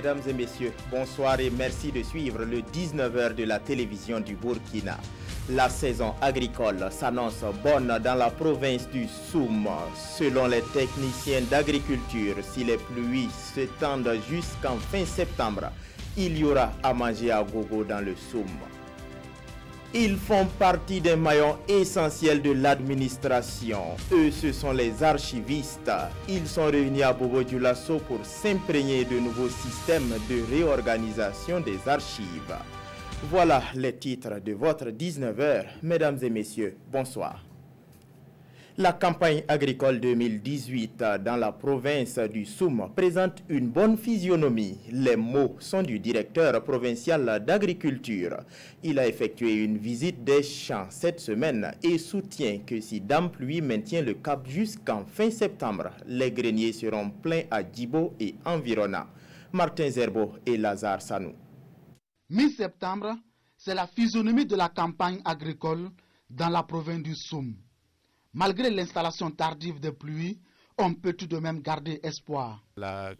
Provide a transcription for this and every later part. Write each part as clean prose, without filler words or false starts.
Mesdames et messieurs, bonsoir et merci de suivre le 19h de la télévision du Burkina. La saison agricole s'annonce bonne dans la province du Soum. Selon les techniciens d'agriculture, si les pluies s'étendent jusqu'en fin septembre, il y aura à manger à gogo dans le Soum. Ils font partie des maillons essentiels de l'administration. Eux, ce sont les archivistes. Ils sont réunis à Bobo-Dioulasso pour s'imprégner de nouveaux systèmes de réorganisation des archives. Voilà les titres de votre 19h. Mesdames et messieurs, bonsoir. La campagne agricole 2018 dans la province du Soum présente une bonne physionomie. Les mots sont du directeur provincial d'agriculture. Il a effectué une visite des champs cette semaine et soutient que si Dame Pluie maintient le cap jusqu'en fin septembre, les greniers seront pleins à Djibo et environnants. Martin Zerbo et Lazare Sanou. Mi-septembre, c'est la physionomie de la campagne agricole dans la province du Soum. Malgré l'installation tardive des pluies, on peut tout de même garder espoir. La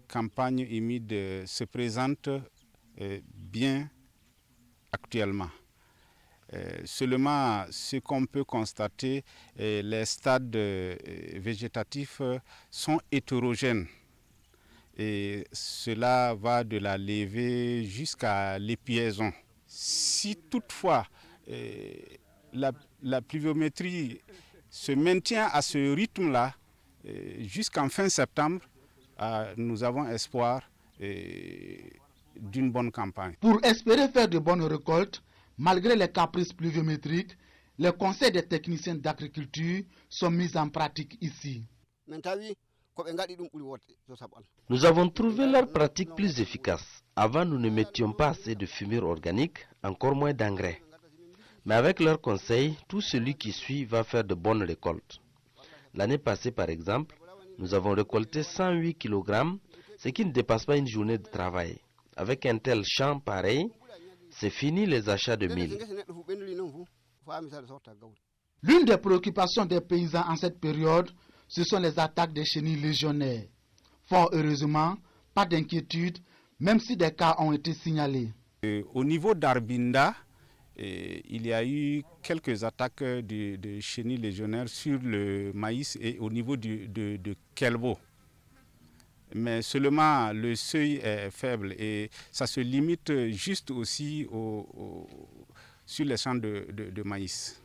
campagne humide se présente bien actuellement. Seulement, ce qu'on peut constater, les stades végétatifs sont hétérogènes. Et cela va de la levée jusqu'à l'épiaison. Si toutefois la pluviométrie se maintient à ce rythme-là jusqu'en fin septembre, nous avons espoir d'une bonne campagne. Pour espérer faire de bonnes récoltes, malgré les caprices pluviométriques, les conseils des techniciens d'agriculture sont mis en pratique ici. Nous avons trouvé leur pratique plus efficace. Avant, nous ne mettions pas assez de fumure organique, encore moins d'engrais. Mais avec leurs conseils, tout celui qui suit va faire de bonnes récoltes. L'année passée, par exemple, nous avons récolté 108 kg, ce qui ne dépasse pas une journée de travail. Avec un tel champ pareil, c'est fini les achats de mil. L'une des préoccupations des paysans en cette période, ce sont les attaques des chenilles légionnaires. Fort heureusement, pas d'inquiétude, même si des cas ont été signalés. Au niveau d'Arbinda, il y a eu quelques attaques de chenilles légionnaires sur le maïs et au niveau de Kelbo. Mais seulement le seuil est faible et ça se limite juste aussi sur les champs de maïs.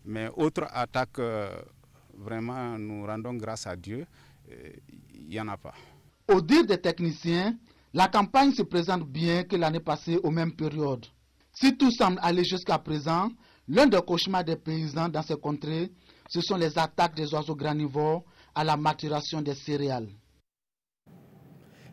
Mais autre attaque, vraiment nous rendons grâce à Dieu, il n'y en a pas. Au dire des techniciens, la campagne se présente bien que l'année passée aux mêmes périodes. Si tout semble aller jusqu'à présent, l'un des cauchemars des paysans dans ces contrées, ce sont les attaques des oiseaux granivores à la maturation des céréales.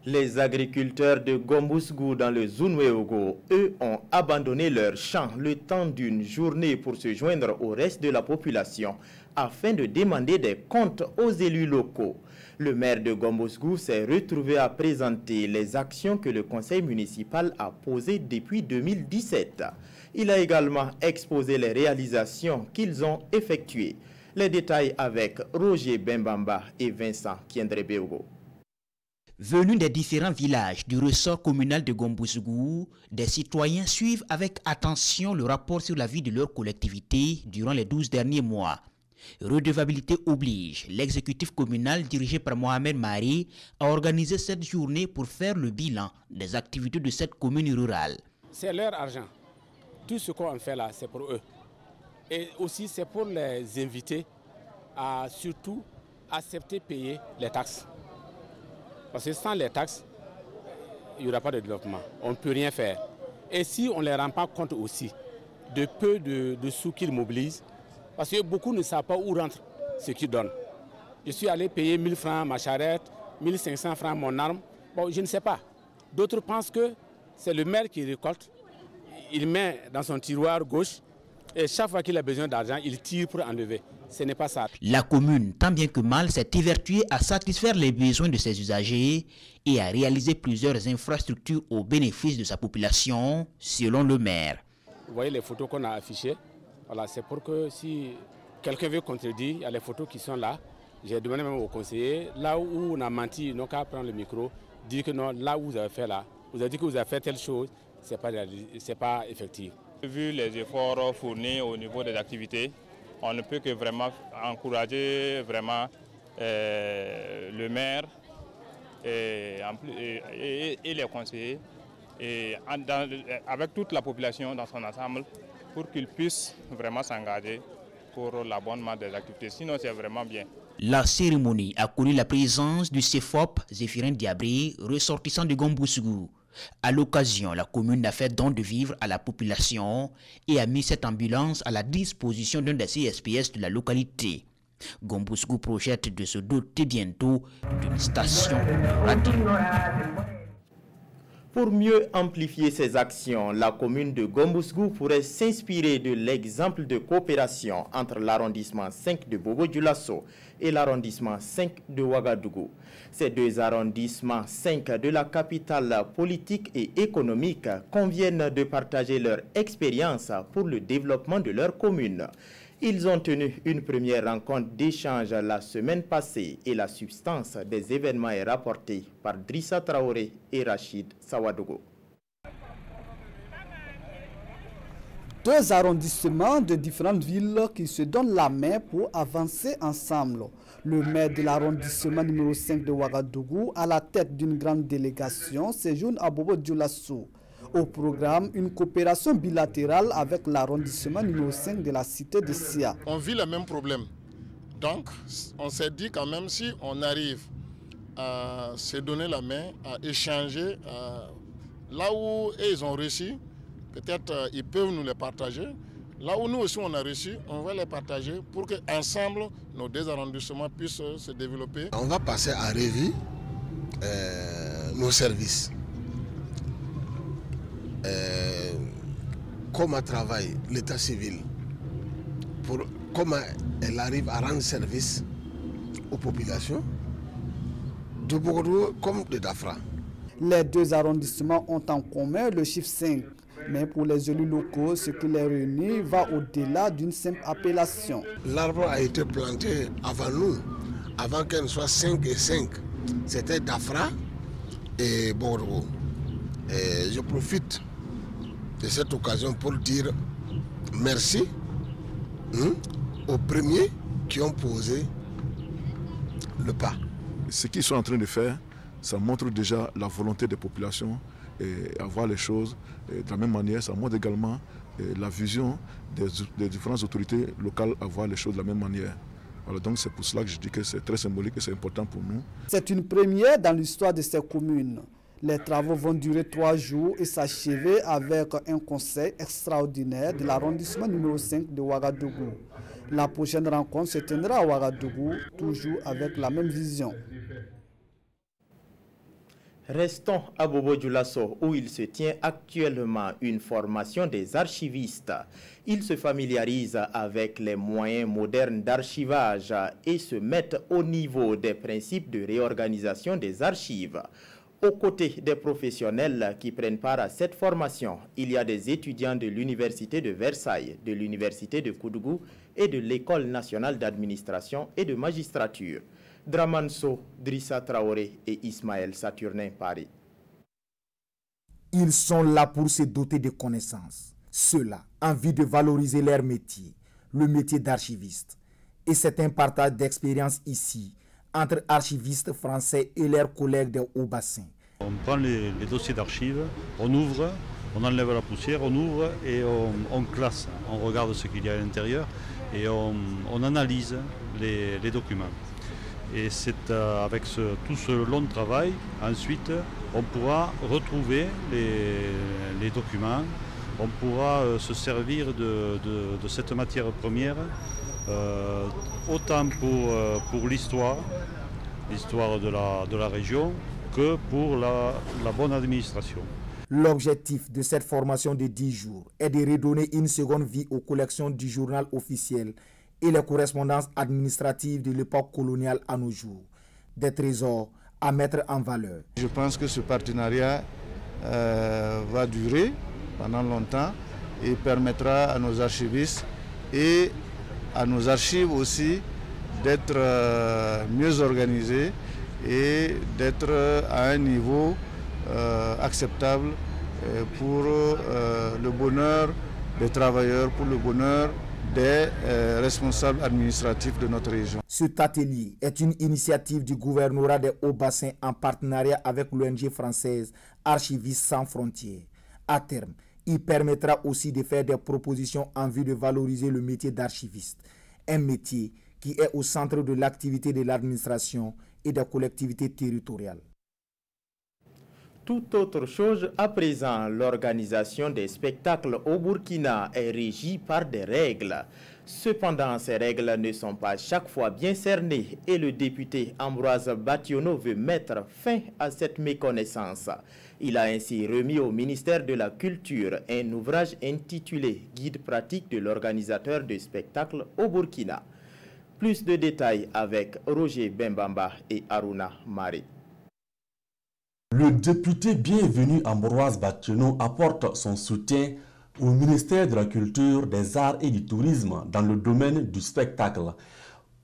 Les agriculteurs de Gombusgou dans le Zunweogo, eux, ont abandonné leurs champs le temps d'une journée pour se joindre au reste de la population afin de demander des comptes aux élus locaux. Le maire de Gombusgou s'est retrouvé à présenter les actions que le conseil municipal a posées depuis 2017. Il a également exposé les réalisations qu'ils ont effectuées. Les détails avec Roger Bembamba et Vincent Kiendrebeogo. Venus des différents villages du ressort communal de Gombusgou, des citoyens suivent avec attention le rapport sur la vie de leur collectivité durant les 12 derniers mois. Redevabilité oblige, l'exécutif communal dirigé par Mohamed Mari a organisé cette journée pour faire le bilan des activités de cette commune rurale. C'est leur argent. Tout ce qu'on fait là, c'est pour eux. Et aussi, c'est pour les inviter à surtout accepter payer les taxes. Parce que sans les taxes, il n'y aura pas de développement. On ne peut rien faire. Et si on ne les rend pas compte aussi de peu de sous qu'ils mobilisent, parce que beaucoup ne savent pas où rentre ce qu'ils donnent. Je suis allé payer 1000 francs ma charrette, 1500 francs mon arme. Bon, je ne sais pas. D'autres pensent que c'est le maire qui récolte. Il met dans son tiroir gauche et chaque fois qu'il a besoin d'argent, il tire pour enlever. Ce n'est pas ça. La commune, tant bien que mal, s'est évertuée à satisfaire les besoins de ses usagers et à réaliser plusieurs infrastructures au bénéfice de sa population, selon le maire. Vous voyez les photos qu'on a affichées. Voilà, c'est pour que si quelqu'un veut contredire, il y a les photos qui sont là. J'ai demandé même au conseiller, là où on a menti, ils n'ont qu'à prendre le micro dire que non, là où vous avez fait là, vous avez dit que vous avez fait telle chose, c'est pas effectif. Vu les efforts fournis au niveau des activités, on ne peut que vraiment encourager le maire et les conseillers et avec toute la population dans son ensemble pour qu'ils puissent vraiment s'engager pour l'abondement des activités. Sinon, c'est vraiment bien. La cérémonie a connu la présence du CFOP Zéphirin Diabré, ressortissant de Gombousougou. À l'occasion, la commune a fait don de vivres à la population et a mis cette ambulance à la disposition d'un des CSPS de la localité. Gombousougou projette de se doter bientôt d'une station radio. Pour mieux amplifier ses actions, la commune de Gombousougou pourrait s'inspirer de l'exemple de coopération entre l'arrondissement 5 de Bobo-Dioulasso et l'arrondissement 5 de Ouagadougou. Ces deux arrondissements 5 de la capitale politique et économique conviennent de partager leur expérience pour le développement de leur commune. Ils ont tenu une première rencontre d'échange la semaine passée et la substance des événements est rapportée par Drissa Traoré et Rachid Sawadogo. Deux arrondissements de différentes villes qui se donnent la main pour avancer ensemble. Le maire de l'arrondissement numéro 5 de Ouagadougou, à la tête d'une grande délégation, séjourne à Bobo-Dioulasso. Au programme, une coopération bilatérale avec l'arrondissement numéro 5 de la cité de Sia. On vit les mêmes problèmes. Donc, on s'est dit quand même si on arrive à se donner la main, à échanger, là où ils ont réussi, peut-être ils peuvent nous les partager. Là où nous aussi on a reçu, on va les partager pour qu'ensemble, nos deux arrondissements puissent se développer. On va passer à revue nos services. Comment travaille l'état civil, comment elle arrive à rendre service aux populations de Bogodou comme de Dafra. Les deux arrondissements ont en commun le chiffre 5, mais pour les élus locaux, ce qui les réunit va au-delà d'une simple appellation. L'arbre a été planté avant nous, avant qu'elle soit 5 et 5. C'était Dafra et Bogodou. Et je profite de cette occasion pour dire merci aux premiers qui ont posé le pas. Ce qu'ils sont en train de faire, ça montre déjà la volonté des populations et à voir les choses de la même manière. Ça montre également la vision des différentes autorités locales à voir les choses de la même manière. Alors donc c'est pour cela que je dis que c'est très symbolique et c'est important pour nous. C'est une première dans l'histoire de ces communes. Les travaux vont durer 3 jours et s'achever avec un conseil extraordinaire de l'arrondissement numéro 5 de Ouagadougou. La prochaine rencontre se tiendra à Ouagadougou, toujours avec la même vision. Restons à Bobo-Dioulasso où il se tient actuellement une formation des archivistes. Ils se familiarisent avec les moyens modernes d'archivage et se mettent au niveau des principes de réorganisation des archives. Aux côtés des professionnels qui prennent part à cette formation, il y a des étudiants de l'Université de Versailles, de l'Université de Koudougou et de l'École nationale d'administration et de magistrature. Dramanso, Drissa Traoré et Ismaël Saturnin, Paris. Ils sont là pour se doter de connaissances. Ceux-là ont envie de valoriser leur métier, le métier d'archiviste. Et c'est un partage d'expérience ici, entre archivistes français et leurs collègues de haut bassin. On prend les dossiers d'archives, on ouvre, on enlève la poussière, on ouvre et on classe. On regarde ce qu'il y a à l'intérieur et on analyse les documents. Et c'est avec tout ce long travail, ensuite, on pourra retrouver les documents, on pourra se servir de cette matière première, autant pour l'histoire de la région, que pour la bonne administration. L'objectif de cette formation de 10 jours est de redonner une seconde vie aux collections du journal officiel et les correspondances administratives de l'époque coloniale à nos jours, des trésors à mettre en valeur. Je pense que ce partenariat va durer pendant longtemps et permettra à nos archivistes et à nos archives aussi d'être mieux organisés et d'être à un niveau acceptable pour le bonheur des travailleurs, pour le bonheur des responsables administratifs de notre région. Cet atelier est une initiative du gouvernorat des Hauts-Bassins en partenariat avec l'ONG française Archivistes sans frontières. À terme, il permettra aussi de faire des propositions en vue de valoriser le métier d'archiviste, un métier qui est au centre de l'activité de l'administration et des collectivités territoriales. Tout autre chose à présent, l'organisation des spectacles au Burkina est régie par des règles. Cependant, ces règles ne sont pas chaque fois bien cernées et le député Ambroise Bationo veut mettre fin à cette méconnaissance. Il a ainsi remis au ministère de la Culture un ouvrage intitulé « Guide pratique de l'organisateur de spectacles au Burkina ». Plus de détails avec Roger Bembamba et Aruna Mari. Le député bienvenu Ambroise Bationo apporte son soutien au ministère de la Culture, des Arts et du Tourisme dans le domaine du spectacle.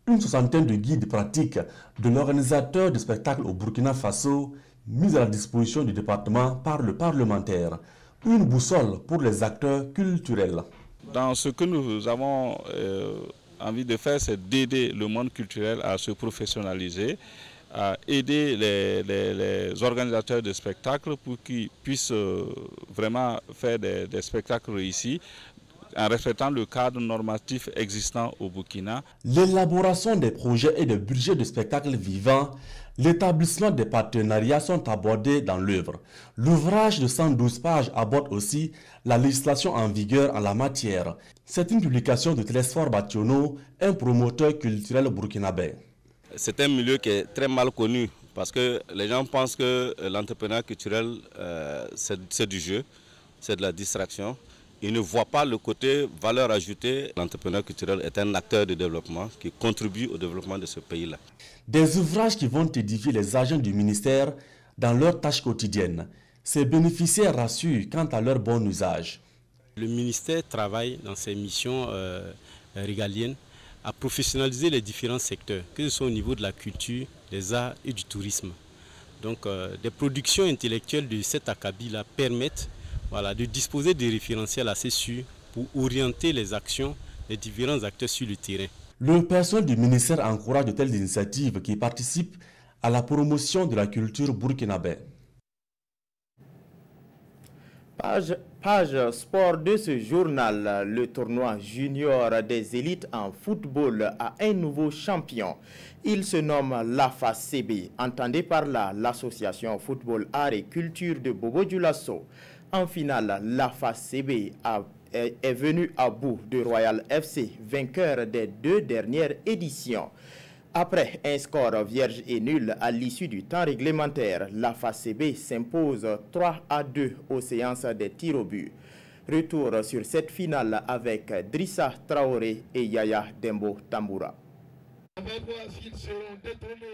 Une soixantaine de guides pratiques de l'organisateur de spectacles au Burkina Faso mis à la disposition du département par le parlementaire. Une boussole pour les acteurs culturels. Dans ce que nous avons envie de faire, c'est d'aider le monde culturel à se professionnaliser, à aider les organisateurs de spectacles pour qu'ils puissent vraiment faire des spectacles réussis en respectant le cadre normatif existant au Burkina. L'élaboration des projets et des budgets de spectacles vivants, l'établissement des partenariats sont abordés dans l'œuvre. L'ouvrage de 112 pages aborde aussi la législation en vigueur en la matière. C'est une publication de Télésphore Bationo, un promoteur culturel burkinabé. C'est un milieu qui est très mal connu parce que les gens pensent que l'entrepreneuriat culturel, c'est du jeu, c'est de la distraction. Ils ne voient pas le côté valeur ajoutée. L'entrepreneuriat culturel est un acteur de développement qui contribue au développement de ce pays-là. Des ouvrages qui vont édifier les agents du ministère dans leurs tâches quotidiennes. Ces bénéficiaires rassurent quant à leur bon usage. Le ministère travaille dans ses missions régaliennes à professionnaliser les différents secteurs, que ce soit au niveau de la culture, des arts et du tourisme. Donc des productions intellectuelles de cet acabit-là permettent de disposer de référentiels assez sûrs pour orienter les actions des différents acteurs sur le terrain. Le personnel du ministère encourage de telles initiatives qui participent à la promotion de la culture burkinabé. Page sport de ce journal, le tournoi junior des élites en football a un nouveau champion. Il se nomme l'AFA-CB, entendez par là l'association football art et culture de Bobo-Dioulasso. En finale, l'AFA-CB est venu à bout de Royal FC, vainqueur des 2 dernières éditions. Après un score vierge et nul à l'issue du temps réglementaire, l'AFA-CB s'impose 3-2 aux séances des tirs au but. Retour sur cette finale avec Drissa Traoré et Yaya Dembo Tamboura.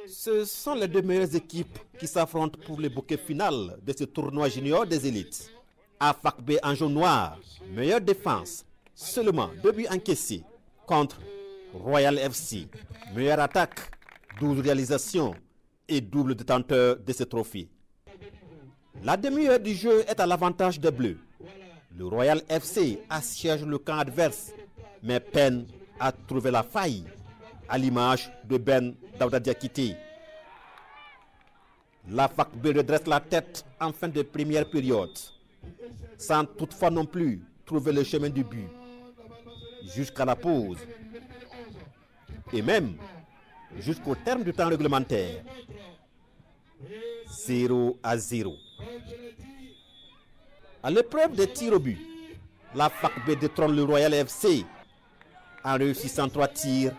Ce sont les 2 meilleures équipes qui s'affrontent pour le bouquet final de ce tournoi junior des élites. AFAC-B en jaune noir, meilleure défense, seulement 2 buts encaissés contre Royal FC, meilleure attaque, 12 réalisations et double détenteur de ce trophée. La demi-heure du jeu est à l'avantage des Bleus. Le Royal FC assiège le camp adverse, mais peine à trouver la faille, à l'image de Ben Daouda Diakité. La FAC-B redresse la tête en fin de première période, sans toutefois non plus trouver le chemin du but, jusqu'à la pause, et même jusqu'au terme du temps réglementaire. 0-0. À l'épreuve des tirs au but, la FAC-B détrône le Royal FC en réussissant 3 tirs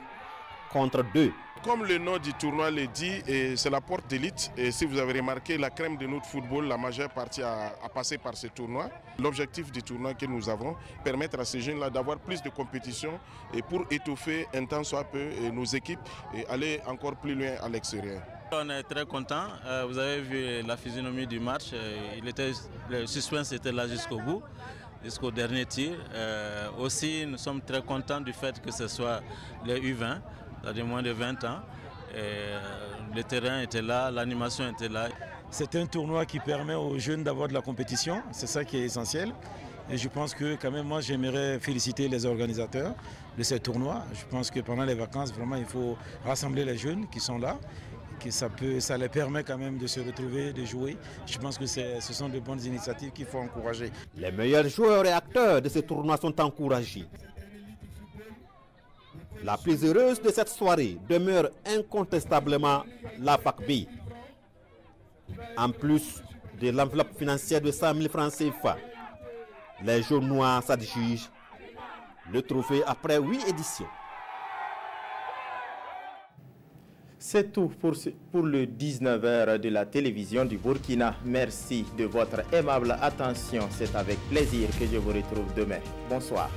contre 2. Comme le nom du tournoi le dit, c'est la porte d'élite. Et si vous avez remarqué, la crème de notre football, la majeure partie a passé par ce tournoi. L'objectif du tournoi que nous avons, permettre à ces jeunes-là d'avoir plus de compétition et pour étoffer un temps soit peu nos équipes et aller encore plus loin à l'extérieur. On est très content. Vous avez vu la physionomie du match. Le suspense était là jusqu'au bout, jusqu'au dernier tir. Aussi, nous sommes très contents du fait que ce soit les U20, c'est-à-dire moins de 20 ans. Le terrain était là, l'animation était là. C'est un tournoi qui permet aux jeunes d'avoir de la compétition, c'est ça qui est essentiel. Et je pense que quand même, moi j'aimerais féliciter les organisateurs de ces tournois. Je pense que pendant les vacances, vraiment il faut rassembler les jeunes qui sont là. Que ça les permet quand même de se retrouver, de jouer. Je pense que ce sont de bonnes initiatives qu'il faut encourager. Les meilleurs joueurs et acteurs de ce tournoi sont encouragés. La plus heureuse de cette soirée demeure incontestablement la FACB. En plus de l'enveloppe financière de 100 000 francs CFA, les jaunes noirs s'adjugent le trophée après 8 éditions. C'est tout pour le 19h de la télévision du Burkina. Merci de votre aimable attention. C'est avec plaisir que je vous retrouve demain. Bonsoir.